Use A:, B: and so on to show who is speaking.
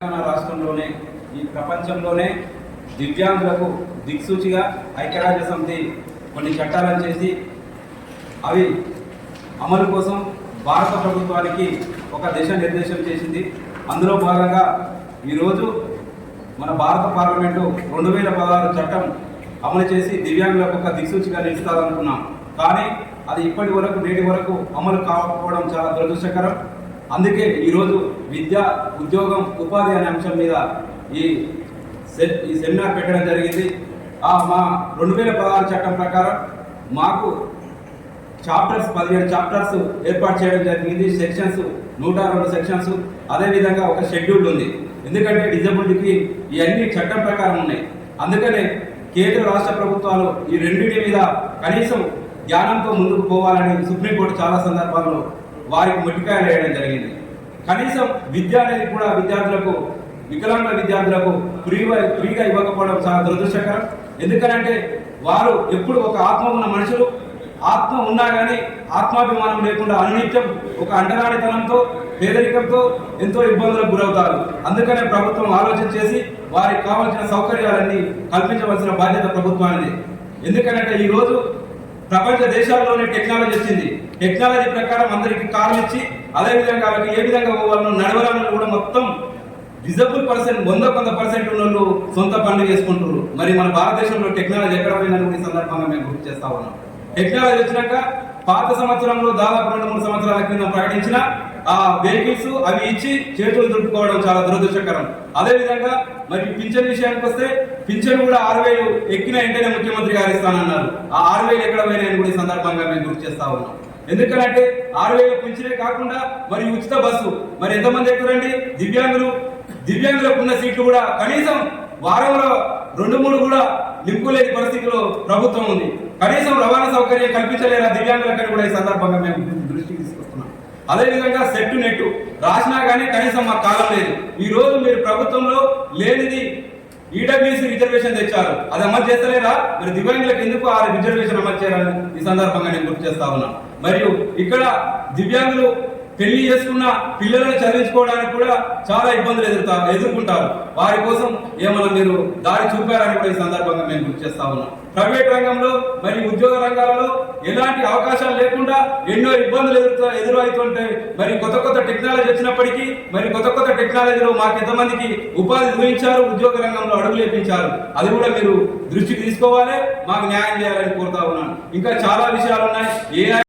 A: తెలంగాణ రాష్ట్రంలోనే ఈ ప్రపంచంలోనే దివ్యాంగులకు దిక్సూచిగా ఐక్యరాజ్య సమితి కొన్ని చట్టాలను చేసి అవి అమలు కోసం భారత ప్రభుత్వానికి ఒక దిశానిర్దేశం చేసింది. అందులో భాగంగా ఈరోజు మన భారత పార్లమెంటు 2016 చట్టం అమలు చేసి దివ్యాంగులకు ఒక దిక్సూచిగా నిలుస్తారనుకున్నాం. కానీ అది ఇప్పటి వరకు నేటి వరకు అమలు కాకపోవడం చాలా దురదృష్టకరం. అందుకే ఈరోజు విద్య, ఉద్యోగం, ఉపాధి అనే అంశం మీద ఈ సెమినార్ పెట్టడం జరిగింది. మా 2016 చట్టం ప్రకారం మాకు 17 చాప్టర్స్ ఏర్పాటు చేయడం జరిగింది. సెక్షన్స్ 102 సెక్షన్స్, అదేవిధంగా ఒక షెడ్యూల్ ఉంది. ఎందుకంటే డిజబిలిటీకి ఇవన్నీ చట్టం ప్రకారం ఉన్నాయి. అందుకనే కేంద్ర రాష్ట్ర ప్రభుత్వాలు ఈ రెండింటి మీద కనీసం జ్ఞానంతో ముందుకు పోవాలని సుప్రీంకోర్టు చాలా సందర్భాల్లో వారికి మొట్టికాయలు వేయడం జరిగింది. కనీసం విద్య అనేది కూడా విద్యార్థులకు, వికలాంగ విద్యార్థులకు ఫ్రీగా ఇవ్వకపోవడం చాలా దురదృష్టకరం. ఎందుకంటే వారు ఎప్పుడు ఒక ఆత్మ ఉన్న మనుషులు, ఆత్మ ఉన్నా కానీ ఆత్మాభిమానం లేకుండా అనునిత్యం ఒక అంటరానితనంతో, పేదరికంతో ఎంతో ఇబ్బందులకు గురవుతారు. అందుకనే ప్రభుత్వం ఆలోచన చేసి వారికి కావాల్సిన సౌకర్యాలన్నీ కల్పించవలసిన బాధ్యత ప్రభుత్వానికి. ఎందుకంటే ఈరోజు ప్రపంచ దేశాల్లోనే టెక్నాలజీ వచ్చింది. టెక్నాలజీ ప్రకారం అందరికి కార్లు ఇచ్చి, అదేవిధంగా వాళ్ళకి ఏ విధంగా పోవాలనో నడవడాలను కూడా మొత్తం డిజబుల్ పర్సెంట్ 100% ఉన్న వాళ్ళు సొంత పనులు చేసుకుంటున్నారు. మరి మన భారతదేశంలో టెక్నాలజీ ఎక్కడ పోయిందని ఈ సందర్భంగా మేము గుర్తు చేస్తా ఉన్నాం. టెక్నాలజీ వచ్చినాక పాత సంవత్సరంలో దాదాపు 2-3 సంవత్సరాల క్రితం ప్రకటించిన ఆ వెహికల్స్ అవి ఇచ్చి చేతులు దుడుపుకోవడం చాలా దురదృష్టకరం. అదేవిధంగా మరి పింఛన్ విషయానికి వస్తే పింఛన్ కూడా 6,000 ఎక్కిన వెంటనే ముఖ్యమంత్రి గారు ఇస్తానన్నారు. ఆ 6,000 ఎక్కడ పోయినాయని కూడా ఈ సందర్భంగా మేము గుర్తు చేస్తా ఉన్నాం. ఎందుకంటే 6,000 పింఛనే కాకుండా మరి ఉచిత బస్సు మరి ఎంతమంది ఎక్కురండి దివ్యాంగులకు ఉన్న సీట్లు కూడా కనీసం వారంలో 2-3 కూడా నింపులేని పరిస్థితిలో ప్రభుత్వం ఉంది. కనీసం రవాణా సౌకర్యం కల్పించలేరా దివ్యాంగులకని కూడా ఈ సందర్భంగా మేము దృష్టికి తీసుకొస్తున్నాం. అదేవిధంగా సెట్ నెట్ రాసినా కానీ కనీసం మాకు కాలం లేదు. ఈ రోజు మీరు ప్రభుత్వంలో లేనిది ఈడబ్ల్యూసీ రిజర్వేషన్ తెచ్చారు, అది అమలు చేస్తలేరా? మరి దివ్యాంగులకు ఎందుకు ఆ రిజర్వేషన్ అమలు చేయాలని ఈ సందర్భంగా నేను గుర్తు చేస్తా ఉన్నా. మరియు ఇక్కడ దివ్యాంగులు పెళ్లి చేసుకున్న పిల్లలను చదివించుకోవడానికి కూడా చాలా ఇబ్బందులు ఎదుర్కొంటారు. వారి కోసం ఏమన్నా మీరు దారి చూపారని కూడా ఈ సందర్భంగా మేము గుర్తు చేస్తా ఉన్నాం. ప్రైవేట్ రంగంలో మరి ఉద్యోగ రంగాలలో ఎలాంటి అవకాశాలు లేకుండా ఎన్నో ఇబ్బందులు ఎదురవుతుంటే మరి కొత్త టెక్నాలజీ వచ్చినప్పటికీ మరి కొత్త టెక్నాలజీలో మాకు ఎంతమందికి ఉపాధి ఊహించారు, ఉద్యోగ రంగంలో అడుగులు వేయించారు. అది కూడా మీరు దృష్టికి తీసుకోవాలి, మాకు న్యాయం చేయాలని కోరుతా ఉన్నాను. ఇంకా చాలా విషయాలు ఉన్నాయి.